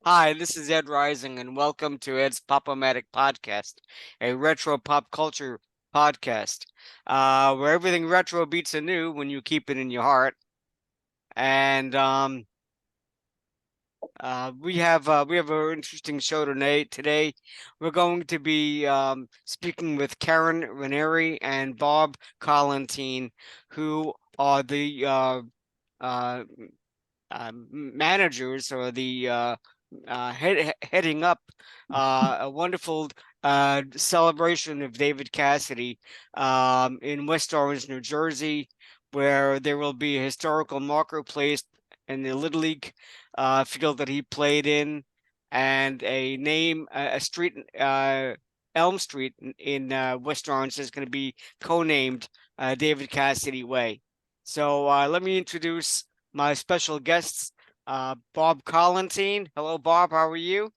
Hi, this is Ed Rising, and welcome to Ed's Pop-O-Matic podcast, a retro pop culture podcast, where everything retro beats the new when you keep it in your heart. And we have an interesting show today. Today, we're going to be speaking with Karen Raneri and Bob Collentine, who are the uh, managers or the heading up a wonderful celebration of David Cassidy in West Orange, New Jersey, where there will be a historical marker placed in the Little League field that he played in, and a street, Elm Street in West Orange is going to be co-named David Cassidy Way. So let me introduce my special guests, Bob Collentine. Hello, Bob. How are you?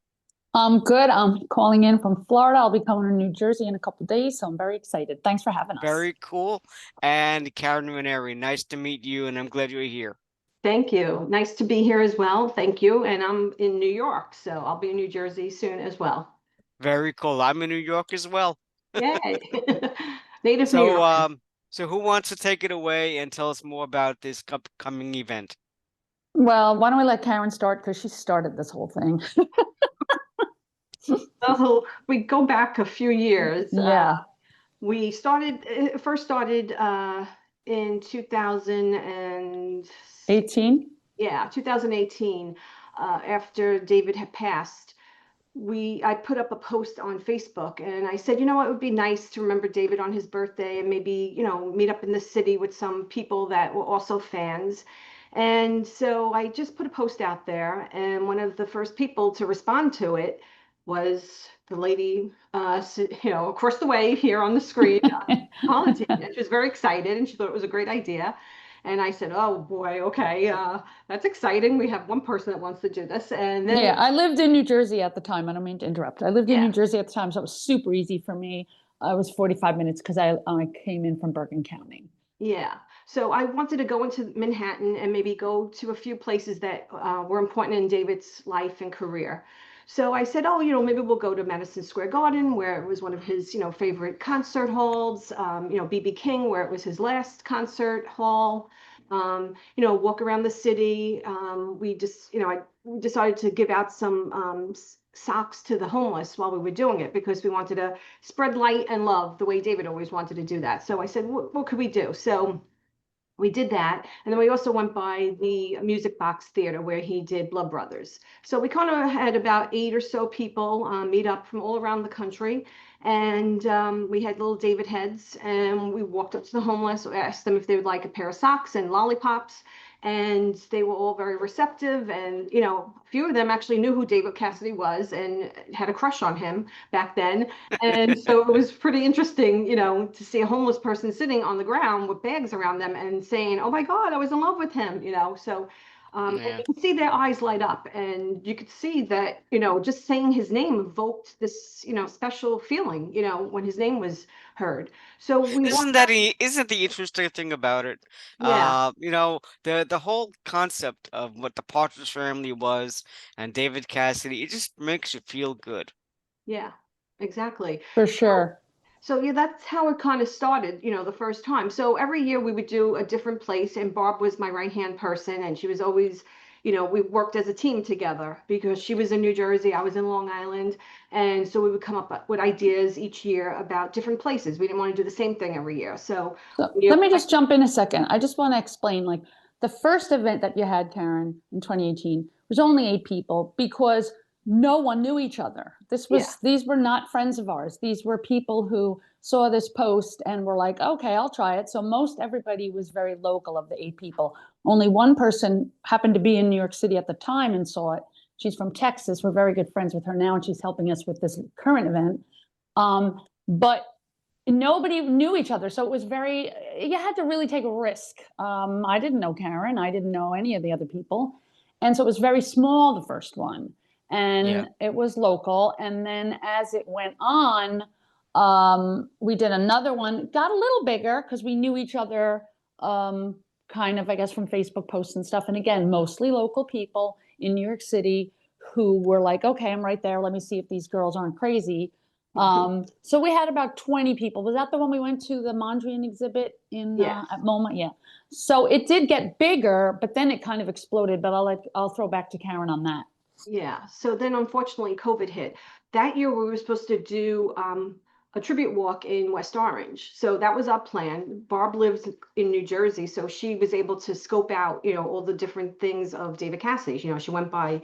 I'm good. I'm calling in from Florida. I'll be coming to New Jersey in a couple of days, so I'm very excited. Thanks for having us. Very cool. And Karen Raneri, nice to meet you, and I'm glad you're here. Thank you. Nice to be here as well. Thank you. And I'm in New York, so I'll be in New Jersey soon as well. Very cool. I'm in New York as well. Yay. Native New So, Yorker. so who wants to take it away and tell us more about this upcoming event? Well, why don't we let Karen start because she started this whole thing. So we go back a few years. Yeah. We first started in 2000 18? yeah, 2018, after David had passed. I put up a post on Facebook and I said, you know, it would be nice to remember David on his birthday and maybe, meet up in the city with some people that were also fans. And so I just put a post out there, and one of the first people to respond to it was the lady, across the way here on the screen, Collentine. And she was very excited and she thought it was a great idea. And I said, oh boy, okay, that's exciting. We have one person that wants to do this. And then, Yeah, I lived in New Jersey at the time. I don't mean to interrupt. I lived in yeah, New Jersey at the time, so it was super easy for me. I was 45 minutes because I came in from Bergen County. yeah. So I wanted to go into Manhattan and maybe go to a few places that were important in David's life and career. So I said, oh, maybe we'll go to Madison Square Garden, where it was one of his, favorite concert halls. BB King, where it was his last concert hall. Walk around the city. I decided to give out some socks to the homeless while we were doing it because we wanted to spread light and love the way David always wanted to do that. So I said, what could we do? So we did that. And then we also went by the Music Box Theater where he did Blood Brothers. So we kind of had about 8 or so people meet up from all around the country. And we had little David heads, and we walked up to the homeless, asked them if they would like a pair of socks and lollipops. And they were all very receptive. And, a few of them actually knew who David Cassidy was and had a crush on him back then. And so it was pretty interesting, to see a homeless person sitting on the ground with bags around them and saying, "Oh my God, I was in love with him," So, and Yeah. you could see their eyes light up, and you could see that, just saying his name evoked this, special feeling, when his name was heard. So we Isn't walked that up, isn't the interesting thing about it? yeah, The whole concept of what the Partridge family was and David Cassidy, it just makes you feel good. yeah, exactly. For So sure. So yeah, that's how it kind of started, the first time. So every year we would do a different place, and Barb was my right-hand person, and she was always, we worked as a team together because she was in New Jersey, I was in Long Island, and so we would come up with ideas each year about different places. We didn't want to do the same thing every year. So So we let me just jump in a second. I just want to explain like the first event that you had, Karen, in 2018 was only 8 people because no one knew each other. yeah, These were not friends of ours. These were people who saw this post and were like, okay, I'll try it. So most everybody was very local of the 8 people. Only one person happened to be in New York City at the time and saw it. She's from Texas. We're very good friends with her now, and she's helping us with this current event. But nobody knew each other. So it was you had to really take a risk. I didn't know Karen. I didn't know any of the other people. And so it was very small, the first one. Yeah. And it was local. And then as it went on, we did another one, got a little bigger because we knew each other kind of, I guess, from Facebook posts and stuff. And again, mostly local people in New York City who were like, okay, I'm right there. Let me see if these girls aren't crazy. So we had about 20 people. Was that the one we went to, the Mondrian exhibit in Yes. at MoMA? Yeah. So it did get bigger, but then it kind of exploded. But I'll throw back to Karen on that. Yeah. So then unfortunately COVID hit. That year we were supposed to do a tribute walk in West Orange. So that was our plan. Barb lives in New Jersey, so she was able to scope out, all the different things of David Cassidy. She went by,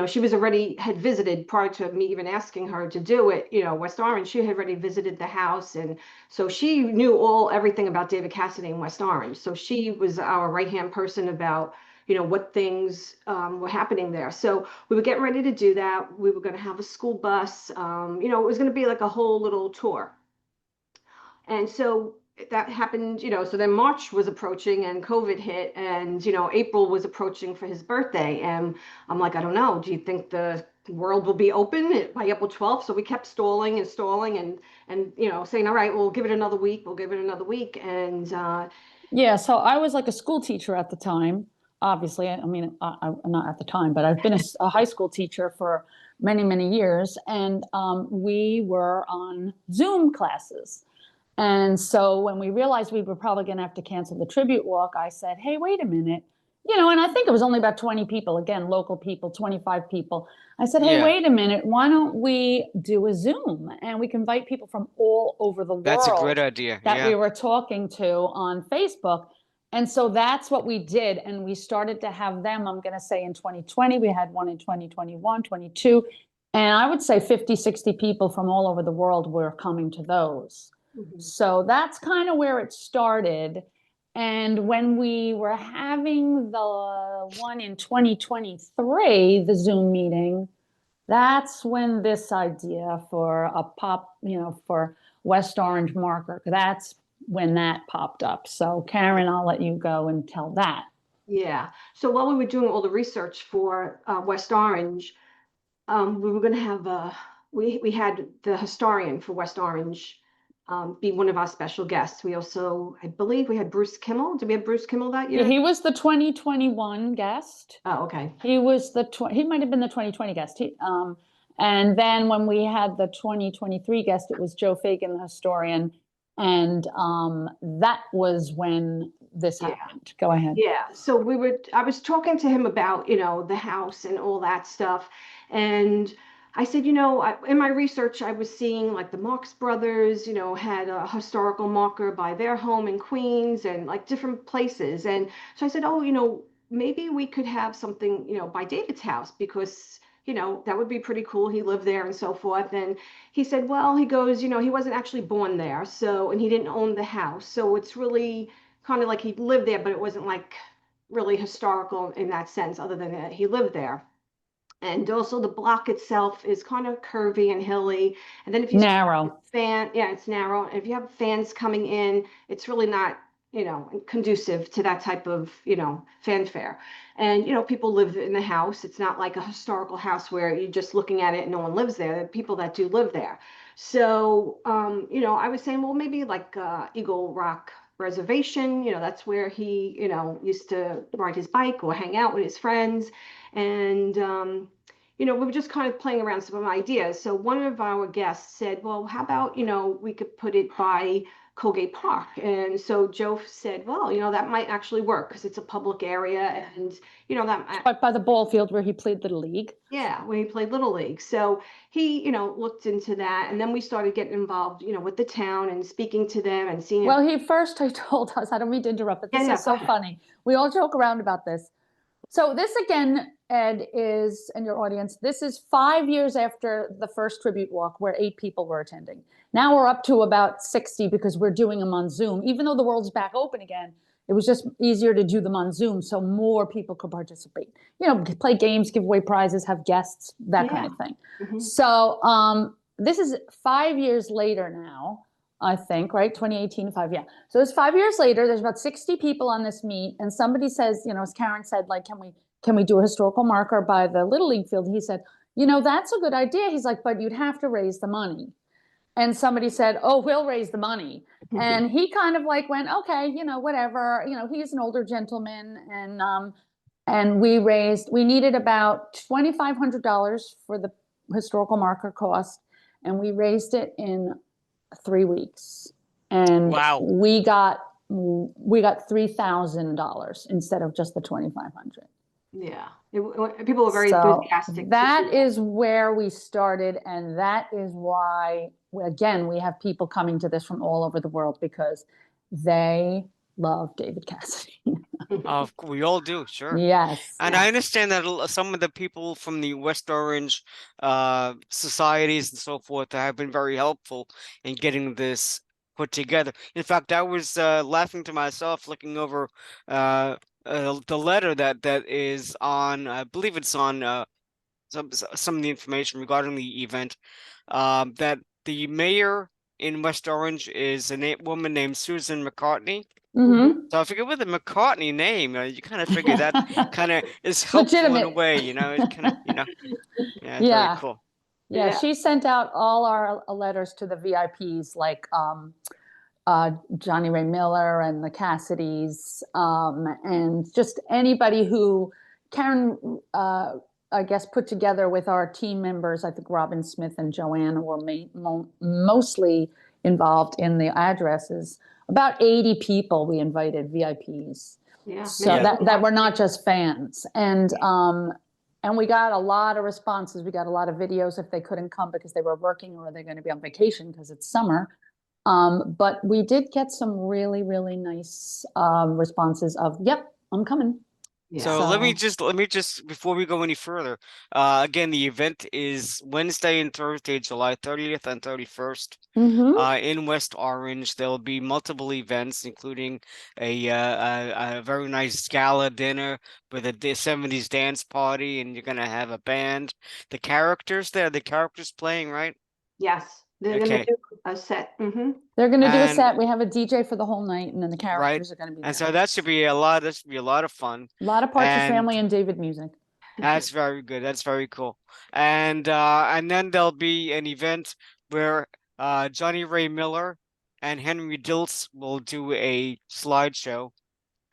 she was already had visited prior to me even asking her to do it, West Orange. She had already visited the house. And so she knew everything about David Cassidy in West Orange. So she was our right-hand person about, what things were happening there. So we were getting ready to do that. We were going to have a school bus. It was going to be like a whole little tour. And so that happened, so then March was approaching and COVID hit, and, April was approaching for his birthday. And I'm like, I don't know, do you think the world will be open by April 12th? So we kept stalling and stalling and, saying, all right, we'll give it another week. We'll give it another week. And, Yeah, so I was like a school teacher at the time. Obviously, I mean, I'm not at the time, but I've been a high school teacher for many, many years, and we were on Zoom classes. And so when we realized we were probably going to have to cancel the tribute walk, I said, hey, wait a minute. And I think it was only about 20 people, again, local people, 25 people. I said, hey, Yeah. wait a minute. Why don't we do a Zoom? And we can invite people from all over the world. That's a great idea. That Yeah. we were talking to on Facebook. And so that's what we did. And we started to have them, I'm going to say in 2020, we had one in 2021, 22. And I would say 50, 60 people from all over the world were coming to those. So that's kind of where it started. And when we were having the one in 2023, the Zoom meeting, that's when this idea for a pop, for West Orange marker, that's when that popped up. So Karen, I'll let you go and tell that. Yeah. So while we were doing all the research for West Orange, we were going to have we had the historian for West Orange be one of our special guests. We also, I believe we had Bruce Kimmel. Did we have Bruce Kimmel that year? Yeah, he was the 2021 guest. Oh, okay. He was he might have been the 2020 guest. And then when we had the 2023 guest, it was Joe Fagan, the historian. And that was when this happened. Go ahead. Yeah. So I was talking to him about, the house and all that stuff. And I said, in my research, I was seeing like the Marx Brothers, had a historical marker by their home in Queens and like different places. And so I said, oh, maybe we could have something, by David's house, because, that would be pretty cool. He lived there and so forth. And he said, well, he goes, he wasn't actually born there. So, and he didn't own the house. So it's really kind of like he lived there, but it wasn't like really historical in that sense, other than that he lived there. And also the block itself is kind of curvy and hilly. And then if you narrow it's narrow. And if you have fans coming in, it's really not, conducive to that type of, fanfare. And, people live in the house. It's not like a historical house where you're just looking at it and no one lives there. There are people that do live there. So, I was saying, well, maybe like Eagle Rock Reservation, that's where he, used to ride his bike or hang out with his friends. And, we were just kind of playing around some ideas. So one of our guests said, well, how about, we could put it by Colgate Park. And so Joe said, well, that might actually work because it's a public area. And, that by the ball field where he played Little League. Yeah, when he played Little League. So he, looked into that. And then we started getting involved, with the town and speaking to them and seeing. Well, he told us, I don't mean to interrupt, but this is so funny. We all joke around about this. So this again, Ed, and your audience, this is 5 years after the first tribute walk where 8 people were attending. Now we're up to about 60 because we're doing them on Zoom. Even though the world's back open again, it was just easier to do them on Zoom so more people could participate. Play games, give away prizes, have guests, that kind of thing. Mm-hmm. So this is 5 years later now, I think, right? 2018, yeah. So it's 5 years later, there's about 60 people on this meet, and somebody says, as Karen said, like, can we do a historical marker by the Little League field? He said, that's a good idea. He's like, but you'd have to raise the money. And somebody said, oh, we'll raise the money. Mm-hmm. And he kind of like went, okay, whatever, he's an older gentleman. And we needed about $2,500 for the historical marker cost, and we raised it in 3 weeks. And Wow. we got $3,000 instead of just the 2,500. Yeah, people were very So enthusiastic. that is where we started, and that is why, again, we have people coming to this from all over the world because they love David Cassidy. We all do, sure. Yes. And I understand that some of the people from the West Orange societies and so forth have been very helpful in getting this put together. In fact, I was laughing to myself looking over the letter that is on, I believe it's on some of the information regarding the event, that the mayor in West Orange is a woman named Susan McCartney. Mm-hmm. So I figure with a McCartney name, you kind of figure that kind of is helpful in a Legitimate. way, It's kind of, yeah, it's very Yeah. cool. Yeah, she sent out all our letters to the VIPs, like Johnny Ray Miller and the Cassidys, and just anybody who Karen, I guess, put together with our team members. I think Robin Smith and Joanna were mostly involved in the addresses. About 80 people we invited, VIPs. Yeah. So Yeah. that were not just fans. And we got a lot of responses. We got a lot of videos if they couldn't come because they were working or they're going to be on vacation because it's summer. But we did get some really, really nice responses of, yep, I'm coming. Yeah. So let me just before we go any further, again, the event is Wednesday and Thursday, July 30th and 31st. Mhm. In West Orange, there'll be multiple events, including a very nice gala dinner with a 70s dance party, and you're gonna have a band. The characters playing, right? Yes, they're going to Okay. do a set. They're going to do a And set. We have a DJ for the whole night, and then the right, characters are going to be and there. so that should be a lot. That should be a lot of fun. A lot of Partridge And Family and David music. that's very good. That's very cool. And then there'll be an event where Johnny Ray Miller and Henry Diltz will do a slideshow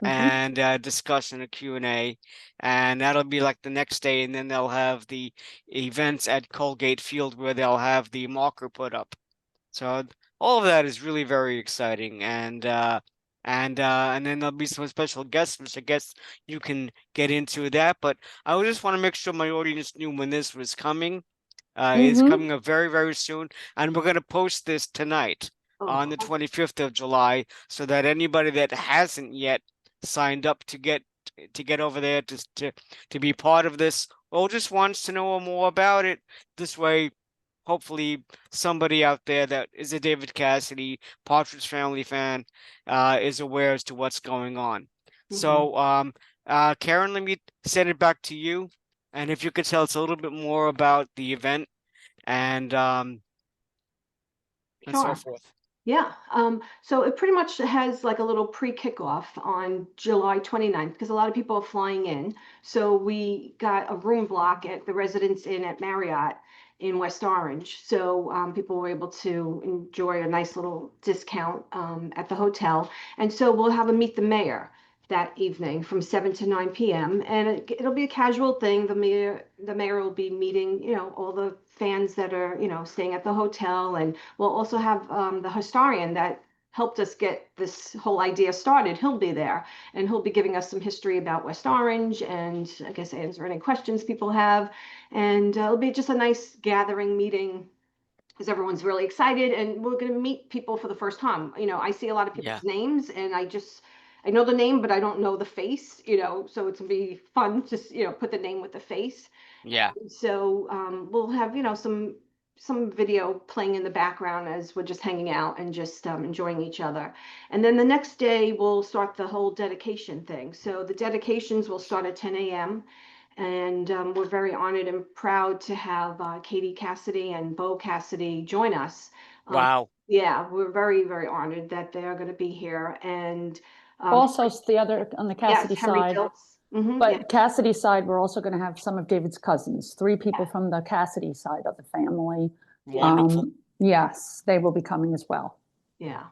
and discussion, a Q&A, and that'll be like the next day, and then they'll have the events at Colgate Field where they'll have the marker put up. So all of that is really very exciting, and then there'll be some special guests, which I guess you can get into that. But I would just want to make sure my audience knew when this was coming. It's coming up very, very soon, and we're going to post this tonight on the 25th of July, so that anybody that hasn't yet signed up to get over there to be part of this, or just wants to know more about it, this way, hopefully somebody out there that is a David Cassidy Partridge Family fan is aware as to what's going on. So Karen, let me send it back to you, and if you could tell us a little bit more about the event and so Sure. forth. Yeah. So it pretty much has like a little pre-kickoff on July 29th because a lot of people are flying in. So we got a room block at the Residence Inn at Marriott in West Orange. So people were able to enjoy a nice little discount at the hotel. And so we'll have a Meet the Mayor that evening from 7 to 9 p.m. And it'll be a casual thing. The mayor will be meeting, all the fans that are, staying at the hotel. And we'll also have the historian that helped us get this whole idea started. He'll be there and he'll be giving us some history about West Orange and I guess answer any questions people have. And it'll be just a nice gathering meeting because everyone's really excited and we're going to meet people for the first time. I see a lot of people's names and I know the name, but I don't know the face, so it's going to be fun to, put the name with the face. Yeah. So we'll have, some video playing in the background as we're just hanging out and just enjoying each other. And then the next day we'll start the whole dedication thing. So the dedications will start at 10 a.m. And we're very honored and proud to have Katie Cassidy and Bo Cassidy join us. Wow. Yeah, we're very, very honored that they are going to be here. And Also, the other on the Cassidy side. But Cassidy side, we're also going to have some of David's cousins, 3 people from the Cassidy side of the family. Wonderful. Yes, they will be coming as well. Yeah.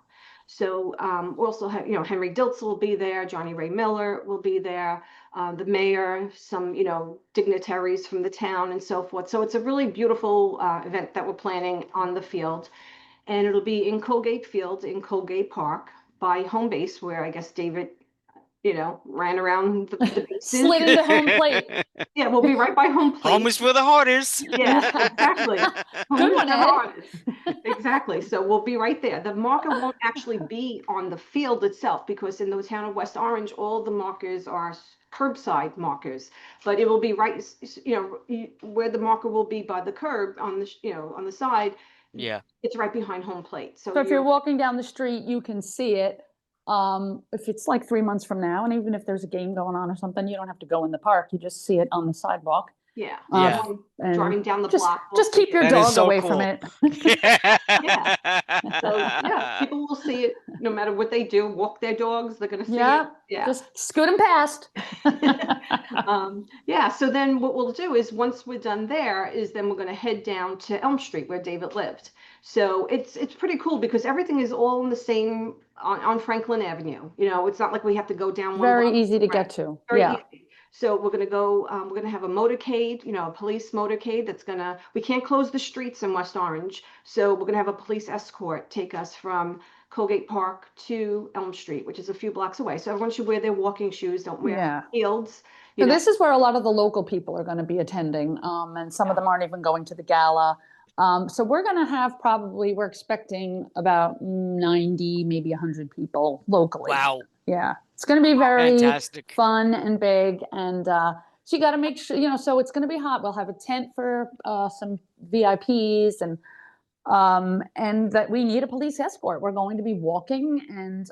So we'll also have, Henry Diltz will be there, Johnny Ray Miller will be there, the mayor, some, dignitaries from the town and so forth. So it's a really beautiful event that we're planning on the field. And it'll be in Colgate Field in Colgate Park by home base, where I guess David, ran around the bases. Slid into home plate. Yeah, we'll be right by home plate. Home is where the heart is. Yeah, exactly. Good one, Ed. Exactly. So we'll be right there. The marker won't actually be on the field itself, because in the town of West Orange, all the markers are curbside markers, but it will be right, where the marker will be by the curb on the, on the side. Yeah. It's right behind home plate. So if you're walking down the street, you can see it. If it's like 3 months from now, and even if there's a game going on or something, you don't have to go in the park. You just see it on the sidewalk. Yeah. Yeah. And Driving down the just, block. just keep your That is dog so away cool. from it. So yeah, people will see it no matter what they do. Walk their dogs, they're gonna see it. Yeah. Just scoot them past. Yeah. So then what we'll do is, once we're done there, is then we're gonna head down to Elm Street where David lived. So it's pretty cool, because everything is all in the same on Franklin Avenue. It's not like we have to go down one Very block. easy to get to. Very Yeah. easy. So we're gonna go. We're gonna have a motorcade, a police motorcade that's gonna. We can't close the streets in West Orange, so we're gonna have a police escort take us from Colgate Park to Elm Street, which is a few blocks away. So everyone should wear their walking shoes. Don't wear heels. So this is where a lot of the local people are going to be attending, and some of them aren't even going to the gala. So we're going to have we're expecting about 90, maybe 100 people locally. Wow. Yeah. It's going to be very Fantastic. fun and big. And so you got to make sure, so it's going to be hot. We'll have a tent for some VIPs, and that we need a police escort. We're going to be walking, and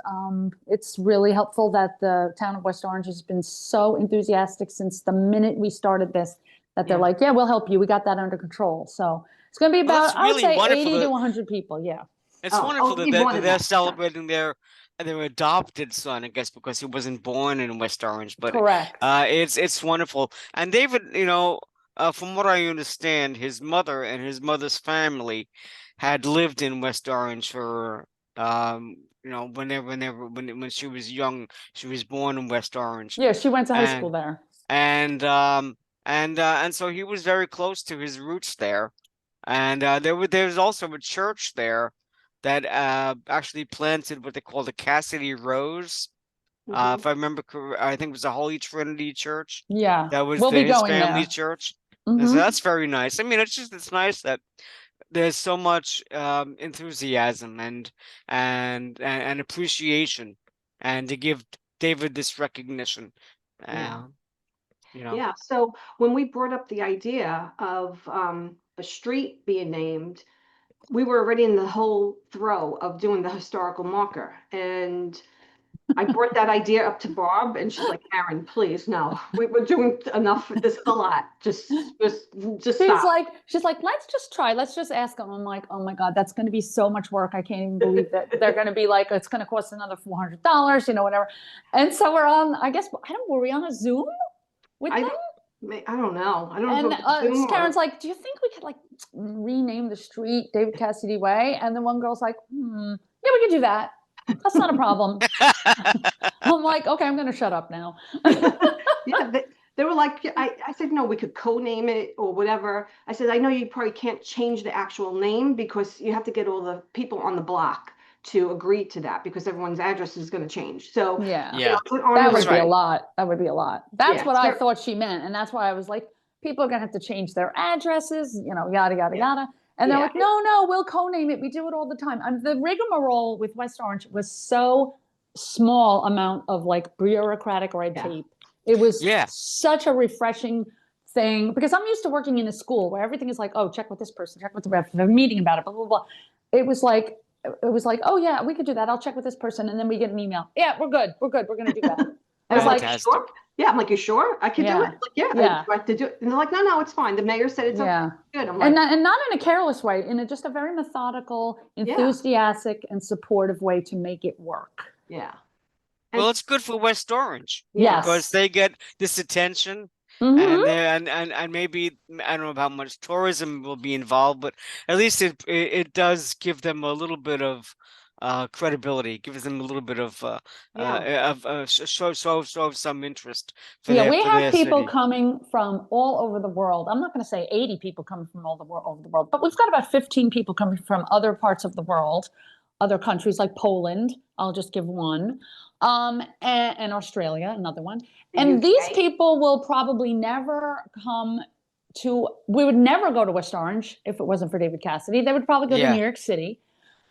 it's really helpful that the town of West Orange has been so enthusiastic since the minute we started this, that they're like, yeah, we'll help you. We got that under control. So it's going to be about, I would say 80 to 100 people. Yeah. It's wonderful that they're celebrating their adopted son, I guess, because he wasn't born in West Orange. But correct. It's wonderful. And David, from what I understand, his mother and his mother's family had lived in West Orange for when she was young. She was born in West Orange. Yeah, she went to high school there. And so he was very close to his roots there. And there's also a church there that actually planted what they call the Cassidy Rose. If I remember correctly, I think it was the Holy Trinity Church. Yeah, that was his family there. church. And so that's very nice. I mean, it's nice that there's so much enthusiasm and appreciation, and to give David this recognition. Yeah. So when we brought up the idea of a street being named, we were already in the whole throw of doing the historical marker, and I brought that idea up to Barb, and she's like, Karen, please, no, we're doing enough. This is a lot. Just she's stop. Like, let's just try. Let's just ask them. I'm like, oh my God, that's going to be so much work. I can't even believe that they're going to be like, it's going to cost another $400, whatever. And so we're on, I guess, were we on a Zoom with them? I don't know. I don't know. And Karen's like, do you think we could rename the street David Cassidy Way? And then one girl's like, yeah, we could do that. That's not a problem. I'm like, okay, I'm going to shut up now. Yeah, they were like, I said, no, we could co-name it or whatever. I said, I know you probably can't change the actual name, because you have to get all the people on the block to agree to that, because everyone's address is going to change. So yeah, that would be a lot. That would be a lot. That's what I sure. thought she meant. And that's why I was like, people are going to have to change their addresses, yada, yada, yada. And they're like, no, we'll co-name it. We do it all the time. The rigmarole with West Orange was so small amount of bureaucratic red tape. It was such a refreshing thing, because I'm used to working in a school where everything is like, oh, check with this person, check with the rep, have a meeting about it, blah, blah, blah. It was like, oh yeah, we could do that. I'll check with this person. And then we get an email. Yeah, we're good. We're going to do that. I was like, sure? Yeah, I'm like, you sure? I can do it. I'd like to do it. And they're like, no, it's fine. The mayor said it's okay. Good. I'm like, and not in a careless way, in just a very methodical, enthusiastic, and supportive way to make it work. Yeah. Well, it's good for West Orange. Yes. Because they get this attention. And maybe, I don't know how much tourism will be involved, but at least it does give them a little bit of credibility, gives them a little bit of Yeah. show some interest Yeah, we for have their people city. coming from all over the world. I'm not going to say 80 people coming from all over the world, but we've got about 15 people coming from other parts of the world, other countries like Poland. I'll just give one. And Australia, another one. The And these UK. people will probably never come to, we would never go to West Orange if it wasn't for David Cassidy. They would probably go to Yeah, New York City.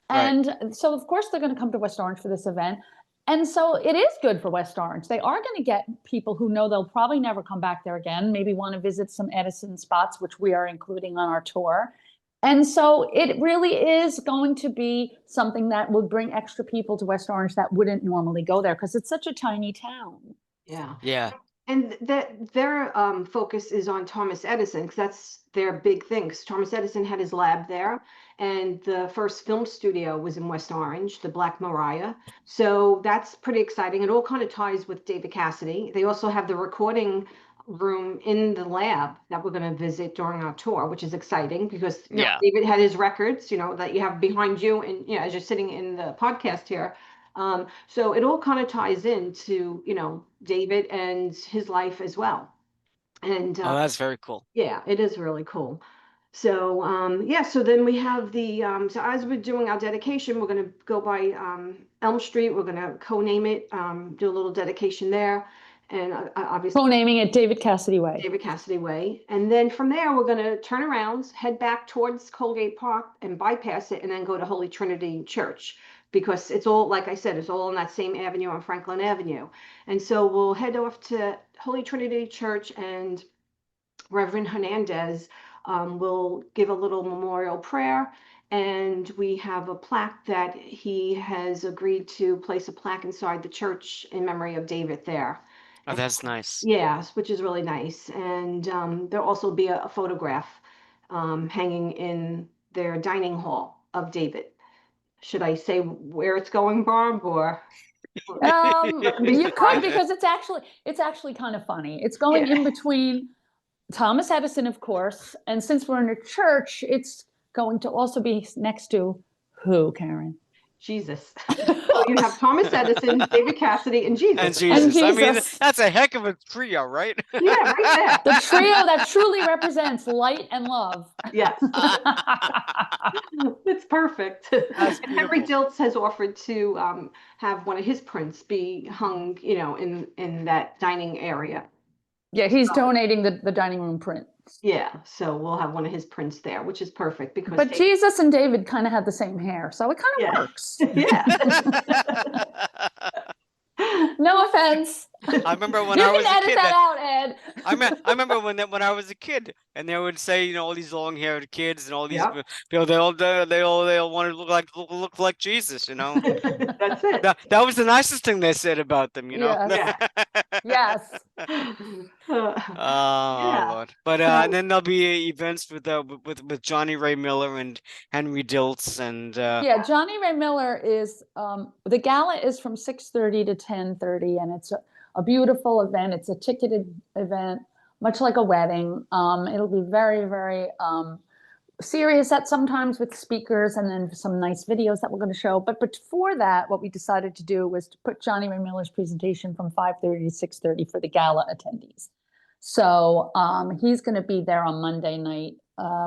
right. And so, of course, they're going to come to West Orange for this event. And so it is good for West Orange. They are going to get people who know they'll probably never come back there again, maybe want to visit some Edison spots, which we are including on our tour. And so it really is going to be something that would bring extra people to West Orange that wouldn't normally go there because it's such a tiny town. Yeah. Yeah. And that their focus is on Thomas Edison because that's their big thing. 'Cause Thomas Edison had his lab there, and the first film studio was in West Orange, the Black Maria. So that's pretty exciting. It all kind of ties with David Cassidy. They also have the recording room in the lab that we're going to visit during our tour, which is exciting because Yeah. David had his records, that you have behind you, and as you're sitting in the podcast here. So it all kind of ties into, David and his life as well. And Oh, that's very cool. yeah, it is really cool. So yeah, so then we have so as we're doing our dedication, we're going to go by Elm Street. We're going to co-name it, do a little dedication there. And obviously Co-naming it David Cassidy Way. David Cassidy Way. And then from there, we're going to turn around, head back towards Colgate Park and bypass it, and then go to Holy Trinity Church because it's all, like I said, it's all on that same avenue on Franklin Avenue. And so we'll head off to Holy Trinity Church, and Reverend Hernandez will give a little memorial prayer. And we have a plaque that he has agreed to place a plaque inside the church in memory of David there. Oh, that's nice. Yes, which is really nice. And there'll also be a photograph hanging in their dining hall of David. Should I say where it's going, Barb, or? You could, because it's actually kind of funny. It's going in between Thomas Edison, of course, and since we're in a church, it's going to also be next to who, Karen? Jesus. So you have Thomas Edison, David Cassidy, and Jesus. And Jesus. I mean, Jesus. that's a heck of a trio, right? Yeah, right there. The trio that truly represents light and love. Yes. It's perfect. That's And Henry beautiful. Diltz has offered to have one of his prints be hung, in that dining area. Yeah, he's donating the dining room print. Yeah, so we'll have one of his prints there, which is perfect because But Jesus and David kind of have the same hair, so it kind of works. Yeah. No offense. I remember when You I was can a edit kid. that out, Ed. I remember when I was a kid, and they would say, all these long-haired kids and all these Yep. people, they all want to look like Jesus, That's it. That was the nicest thing they said about them, Yes. Yeah. Yes. Oh Yeah. Lord! But and then there'll be events with Johnny Ray Miller and Henry Diltz and Yeah, Johnny Ray Miller is the gala is from 6:30 to 10:30, and it's a beautiful event. It's a ticketed event, much like a wedding. It'll be very, very serious at sometimes with speakers and then some nice videos that we're going to show. But before that, what we decided to do was to put Johnny Ray Miller's presentation from 5:30 to 6:30 for the gala attendees. So he's going to be there on Monday night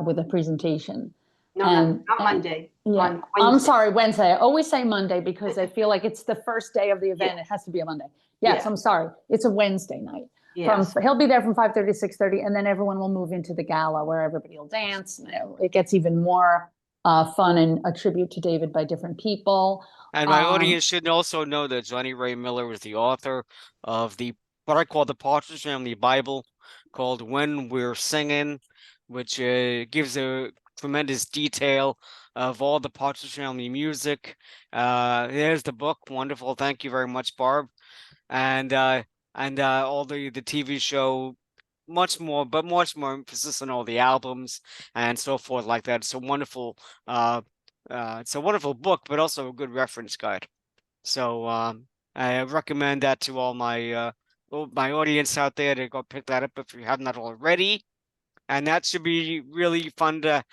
with a presentation. No, not Monday. Yeah, On I'm Wednesday. sorry, Wednesday. I always say Monday because I feel like it's the first day of the event. It has to be a Monday. Yes, Yeah. I'm sorry. It's a Wednesday night. Yes. He'll be there from 5:30 to 6:30, and then everyone will move into the gala where everybody will dance. It gets even more fun and a tribute to David by different people. And my audience should also know that Johnny Ray Miller is the author of what I call the Partridge Family Bible, called When We're Singing, which gives a tremendous detail of all the Partridge Family music. There's the book. Wonderful. Thank you very much, Barb. And all the TV show, much more emphasis on all the albums and so forth like that. It's a wonderful book, but also a good reference guide. So I recommend that to all my audience out there to go pick that up if you haven't already. And that should be really fun to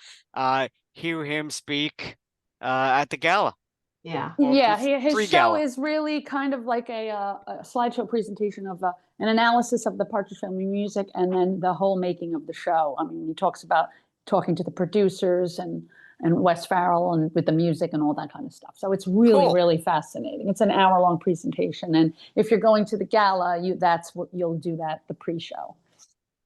hear him speak at the gala. Yeah. or Yeah, his show pre-gala? is really kind of like a slideshow presentation of an analysis of the Partridge Family music and then the whole making of the show. I mean, he talks about talking to the producers and Wes Farrell and with the music and all that kind of stuff. So it's really, Cool. really fascinating. It's an hour-long presentation, and if you're going to the gala, that's what you'll do the pre-show.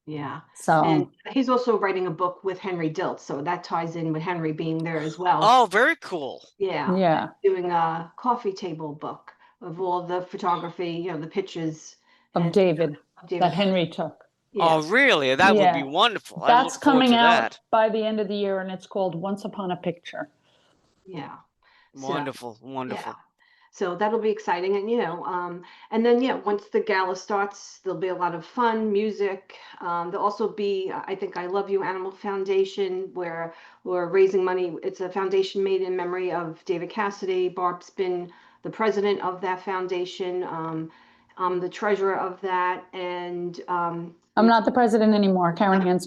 Yeah. So And he's also writing a book with Henry Diltz, so that ties in with Henry being there as well. Oh, very cool. Yeah. yeah, Doing a coffee table book of all the photography, you know, the pictures of and David of David. that Henry took. Oh, Yes. really? That would be Yeah. wonderful. I That's look forward coming to out that. by the end of the year, and it's called Once Upon a Picture. Yeah. So, Wonderful, yeah. wonderful. So that'll be exciting. And, and then, yeah, once the gala starts, there'll be a lot of fun, music. There'll also be, I think, I Love You Animal Foundation, where we're raising money. It's a foundation made in memory of David Cassidy. Barb's been the president of that foundation. I'm the treasurer of that. And I'm not the president anymore. Karen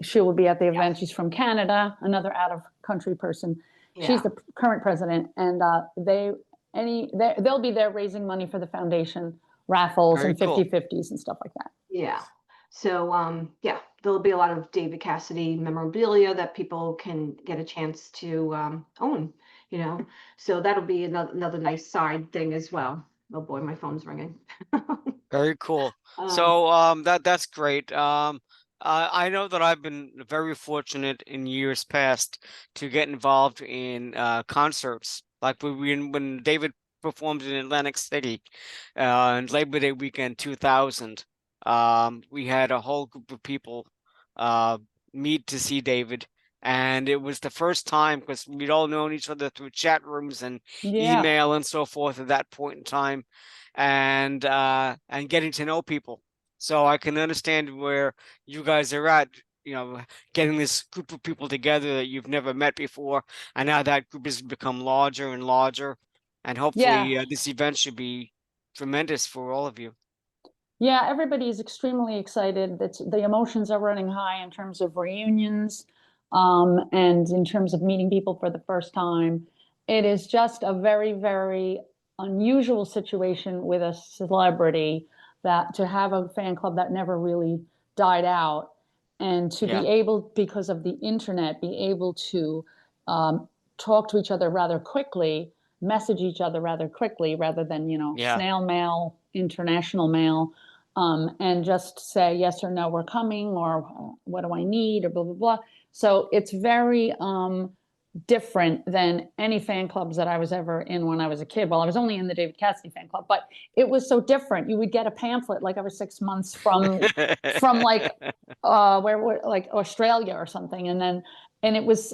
she will be at the event. She's from Canada, another out of country person. She's the current president, and they'll be there raising money for the foundation, raffles Very and cool. 50/50s and stuff like that. Yeah. So, yeah, there'll be a lot of David Cassidy memorabilia that people can get a chance to own, So that'll be another nice side thing as well. Oh boy, my phone's ringing. Very cool. Um, So that's great. I know that I've been very fortunate in years past to get involved in concerts. Like when David performed in Atlantic City on Labor Day weekend 2000. We had a whole group of people uh meet to see David. And it was the first time because we'd all known each other through chat rooms and Yeah. email and so forth at that point in time, and getting to know people. So I can understand where you guys are at, getting this group of people together that you've never met before, and now that group has become larger and larger, and hopefully this event should be tremendous for all of you. Yeah, everybody is extremely excited. The emotions are running high in terms of reunions, and in terms of meeting people for the first time. It is just a very, very unusual situation with a celebrity that to have a fan club that never really died out, and to Yeah. be able, because of the internet, be able to talk to each other rather quickly, message each other rather quickly, rather than Yeah. snail mail, international mail. And just say yes or no, we're coming, or what do I need, or blah, blah, blah. So it's very different than any fan clubs that I was ever in when I was a kid. Well, I was only in the David Cassidy fan club, but it was so different. You would get a pamphlet like every 6 months from like like Australia or something, and it was,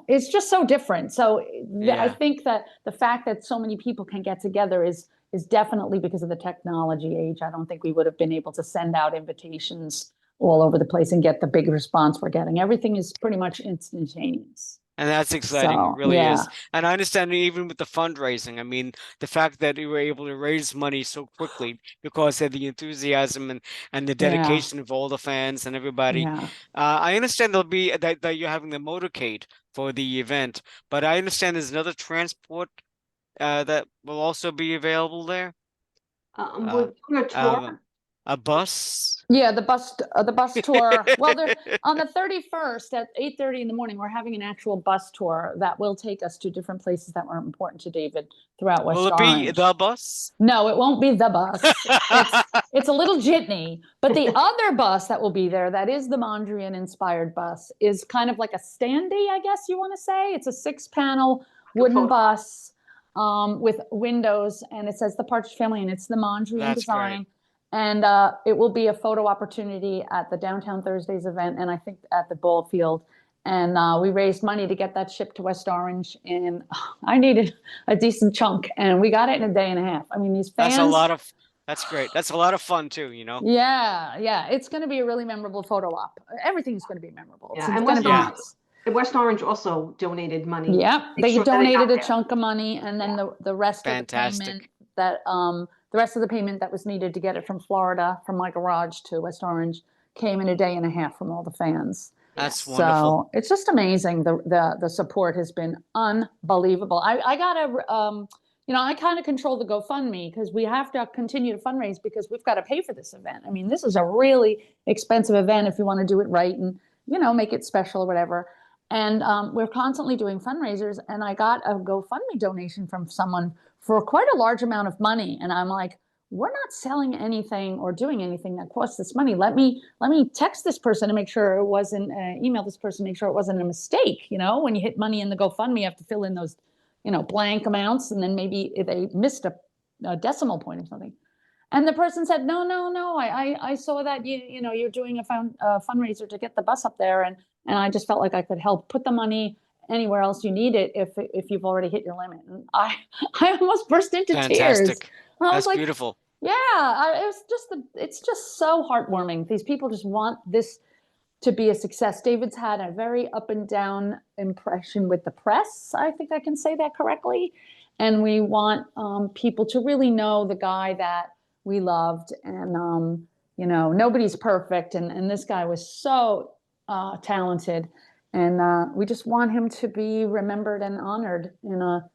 it's just so different. So I think that the fact that so many people can get together is definitely because of the technology age. I don't think we would have been able to send out invitations all over the place and get the big response we're getting. Everything is pretty much instantaneous. And that's exciting. So, It really yeah. is. And I understand even with the fundraising, I mean, the fact that you were able to raise money so quickly because of the enthusiasm and the dedication of all the fans and everybody. Yeah. I understand there'll be that you're having the motorcade for the event, but I understand there's another transport that will also be available there. We're doing a tour. A bus. Yeah, the bus tour. Well, they're on the 31st at 8:30 in the morning. We're having an actual bus tour that will take us to different places that were important to David throughout West Will it Orange. be the bus? No, it won't be the bus. It's a little jitney, but the other bus that will be there, that is the Mondrian inspired bus, is kind of like a standee, I guess you want to say. It's a 6-panel wooden bus with windows, and it says the Partridge Family, and it's the Mondrian design. Great. And it will be a photo opportunity at the Downtown Thursdays event, and I think at the ball field. And we raised money to get that shipped to West Orange, and I needed a decent chunk, and we got it in a day and a half. I mean, these fans. That's great. That's a lot of fun too, Yeah. It's going to be a really memorable photo op. Everything's going to be memorable. Yeah, it's going to be nice. West Orange also donated money. Yeah, they donated a chunk of money, and then the rest of the payment that that was needed to get it from Florida, from my garage to West Orange, came in a day and a half from all the fans. That's wonderful. So it's just amazing. The support has been unbelievable. I gotta I kind of control the GoFundMe because we have to continue to fundraise because we've got to pay for this event. I mean, this is a really expensive event if you want to do it right and make it special or whatever. And we're constantly doing fundraisers. And I got a GoFundMe donation from someone for quite a large amount of money, and I'm like, we're not selling anything or doing anything that costs this money. Let me text this person to make sure it wasn't, email this person to make sure it wasn't a mistake. When you hit money in the GoFundMe, you have to fill in those, blank amounts, and then maybe if they missed a decimal point or something. And the person said, no, I saw that you're doing a fundraiser to get the bus up there, and I just felt like I could help put the money anywhere else you need it if you've already hit your limit. And I almost burst into tears. Fantastic. I was That's like, beautiful. yeah, it's just so heartwarming. These people just want this to be a success. David's had a very up and down impression with the press. I think I can say that correctly. And we want people to really know the guy that we loved. And, nobody's perfect. And this guy was so talented. And we just want him to be remembered and honored in a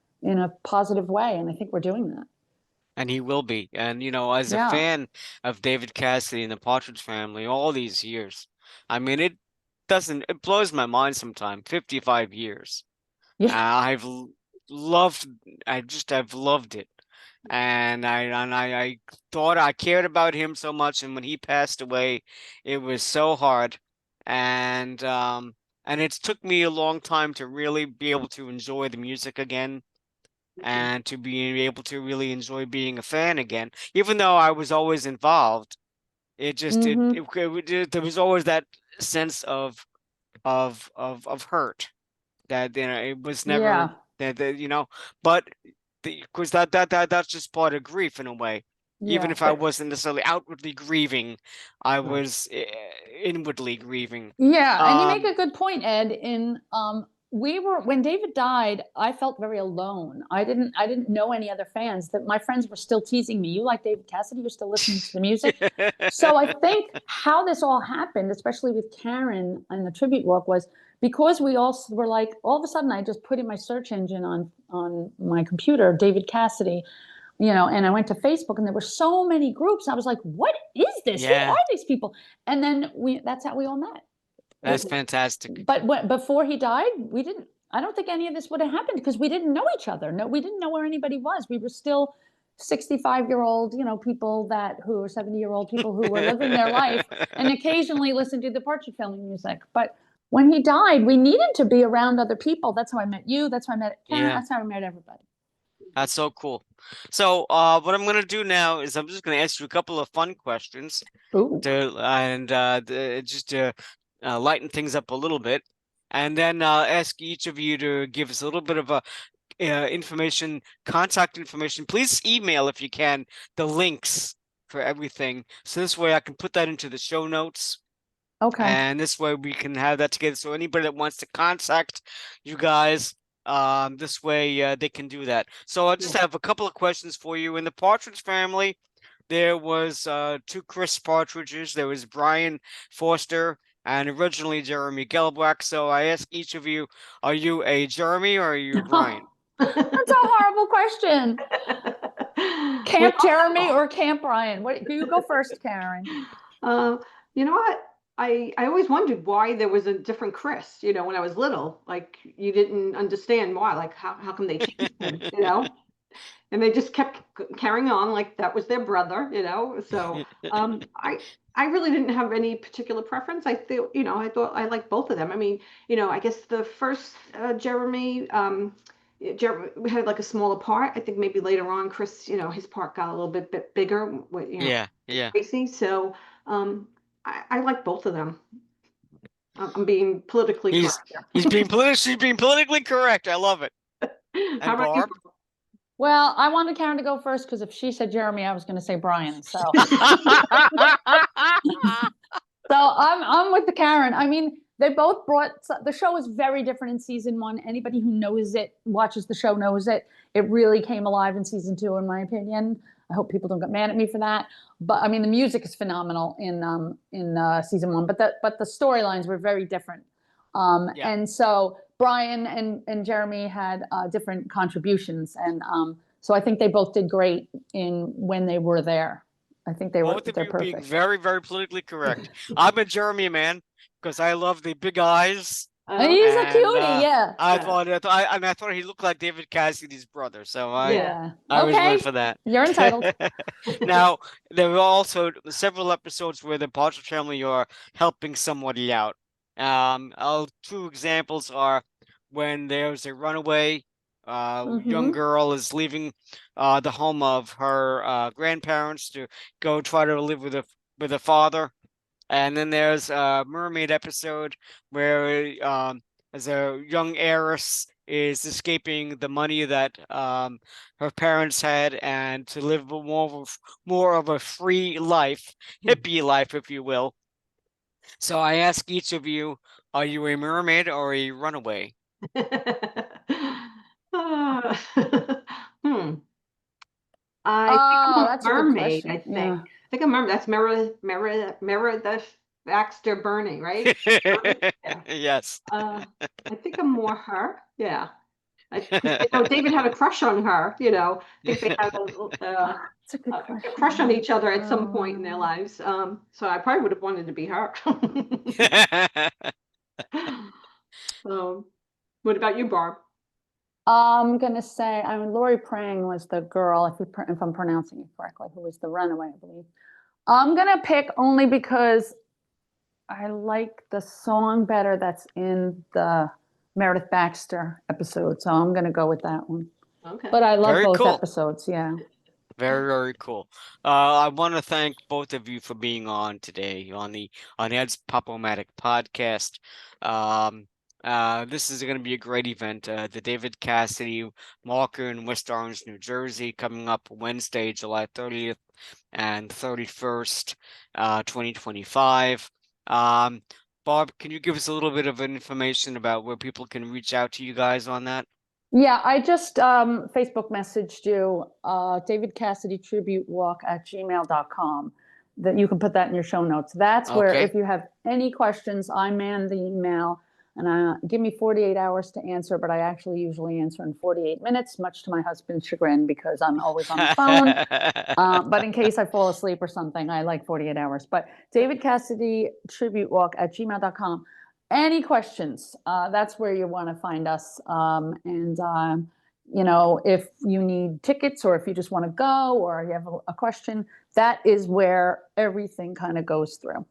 positive way. And I think we're doing that. And he will be. And, as a fan of David Cassidy and the Partridge Family all these years, I mean, it blows my mind sometimes. 55 years. Yeah. I've loved it. And I thought I cared about him so much. And when he passed away, it was so hard. And it took me a long time to really be able to enjoy the music again. And to be able to really enjoy being a fan again, even though I was always involved, it just there was always that sense of hurt that it was never that but because that's just part of grief in a way. Even if I wasn't necessarily outwardly grieving, I was inwardly grieving. Yeah, and you make a good point, Ed. When David died, I felt very alone. I didn't know any other fans. That my friends were still teasing me. You like David Cassidy? You're still listening to the music. So I think how this all happened, especially with Karen and the tribute walk, was because we all were like, all of a sudden, I just put in my search engine on my computer, David Cassidy, and I went to Facebook, and there were so many groups. I was like, what is this? Yeah. Who are these people? And then that's how we all met. That's fantastic. But before he died, I don't think any of this would have happened because we didn't know each other. No, we didn't know where anybody was. We were still 65-year-old, people who were 70-year-old people who were living their life and occasionally listened to the Partridge Family music. But when he died, we needed to be around other people. That's how I met you. That's how I met Karen. That's how I met everybody. That's so cool. So what I'm going to do now is I'm just going to ask you a couple of fun questions just to lighten things up a little bit, and then ask each of you to give us a little bit of a contact information. Please email, if you can, the links for everything, so this way I can put that into the show notes. Okay. And this way we can have that together. So anybody that wants to contact you guys, this way they can do that. So I just have a couple of questions for you. In the Partridge Family, there was 2 Chris Partridges. There was Brian Foster and originally Jeremy Gelbwack. So I ask each of you, are you a Jeremy or are you a Brian? That's a horrible question. Camp Jeremy or Camp Brian? You go first, Karen. You know what? I always wondered why there was a different Chris, when I was little. Like, you didn't understand why. Like, how come they changed him, And they just kept carrying on like that was their brother, So I really didn't have any particular preference. I thought I liked both of them. I mean, I guess the first Jeremy, we had like a smaller part. I think maybe later on, Chris, his part got a little bit bigger. Yeah. Crazy. So I like both of them. I'm being politically correct. She's being politically correct. I love it. And How about Barb? you? Well, I wanted Karen to go first because if she said Jeremy, I was going to say Brian. So, I'm with the Karen. I mean, they both the show is very different in season 1. Anybody who knows it, watches the show, knows it. It really came alive in season 2, in my opinion. I hope people don't get mad at me for that. But I mean, the music is phenomenal in season 1, but the storylines were very different. Yeah. And so Brian and Jeremy had different contributions, and so I think they both did great when they were there. I think they're Both of you being perfect. very, very politically correct. I'm a Jeremy man because I love the big eyes. He's a And cutie, yeah. I thought he looked like David Cassidy's brother, so Yeah. I was Okay. waiting for that. You're entitled. Now, there were also several episodes where the Partridge family are helping somebody out. Two examples are when there's a runaway young girl is leaving the home of her grandparents to go try to live with a father. And then there's a mermaid episode where as a young heiress is escaping the money that her parents had and to live more of a free life, hippie life, if you will. So I ask each of you, are you a mermaid or a runaway? Hmm. I think I'm a That's a good mermaid, question. I think. Yeah. I think I'm a mermaid. That's Meredith Baxter Burning, right? Yeah. Yes. I think I'm more her. Yeah. 'Cause, David had a crush on her, I think they had That's a good a question. crush on each other at some point in their lives. So I probably would have wanted to be her. What about you, Barb? I'm gonna say, Lori Prang was the girl, if I'm pronouncing it correctly, who was the runaway, I believe. I'm gonna pick only because I like the song better that's in the Meredith Baxter episode, so I'm gonna go with that one. Okay. But I love Very both cool. episodes, yeah. Very, very cool. I want to thank both of you for being on today on Ed's Pop-O-Matic podcast. This is going to be a great event. The David Cassidy Marker in West Orange, New Jersey, coming up Wednesday, July 30th and 31st, 2025. Barb, can you give us a little bit of information about where people can reach out to you guys on that? Yeah, I just Facebook messaged you, David Cassidy Tribute Walk at gmail.com. That you can put that in your show notes. That's where, Okay. if you have any questions, I man the email, and give me 48 hours to answer, but I actually usually answer in 48 minutes, much to my husband's chagrin because I'm always on the phone. But in case I fall asleep or something, I like 48 hours. But David Cassidy Tribute Walk at gmail.com. Any questions, that's where you want to find us. If you need tickets or if you just want to go or you have a question, that is where everything kind of goes through.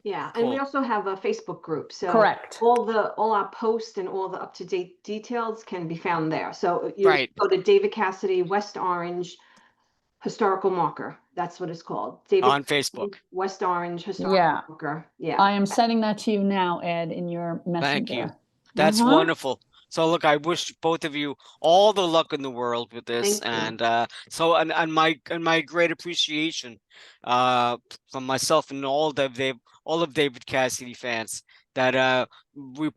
Yeah, and we Cool. also have a Facebook group. So Correct. all our posts and all the up-to-date details can be found there. So you Right. go to David Cassidy West Orange Historical Marker. That's what it's called. David On Cassidy, Facebook. West Orange Historical Yeah. Marker. Yeah. I am sending that to you now, Ed, in your messenger. Thank you. That's Uh-huh. wonderful. So look, I wish both of you all the luck in the world with this. Thank you. And my great appreciation from myself and all of David Cassidy fans that we're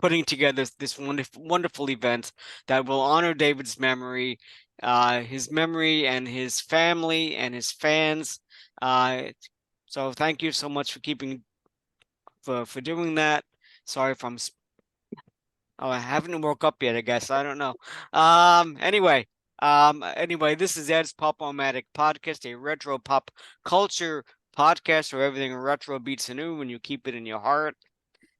putting together this wonderful event that will honor David's memory, his memory and his family and his fans. So thank you so much for doing that. Sorry if I'm I haven't woke up yet, I guess. I don't know. Anyway, this is Ed's Pop-O-Matic podcast, a retro pop culture podcast where everything retro beats new when you keep it in your heart.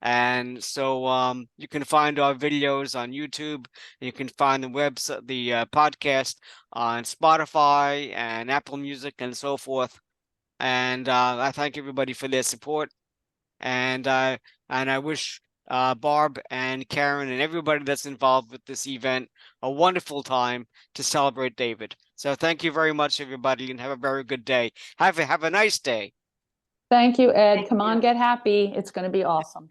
And so you can find our videos on YouTube. You can find the podcast on Spotify and Apple Music and so forth. And I thank everybody for their support. And I wish Barb and Karen and everybody that's involved with this event a wonderful time to celebrate David. So thank you very much, everybody, and have a very good day. Have a nice day. Thank you, Ed. Thank Come on, you. get happy. It's going to be awesome.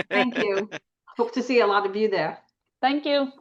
Thank you. Hope to see a lot of you there. Thank you.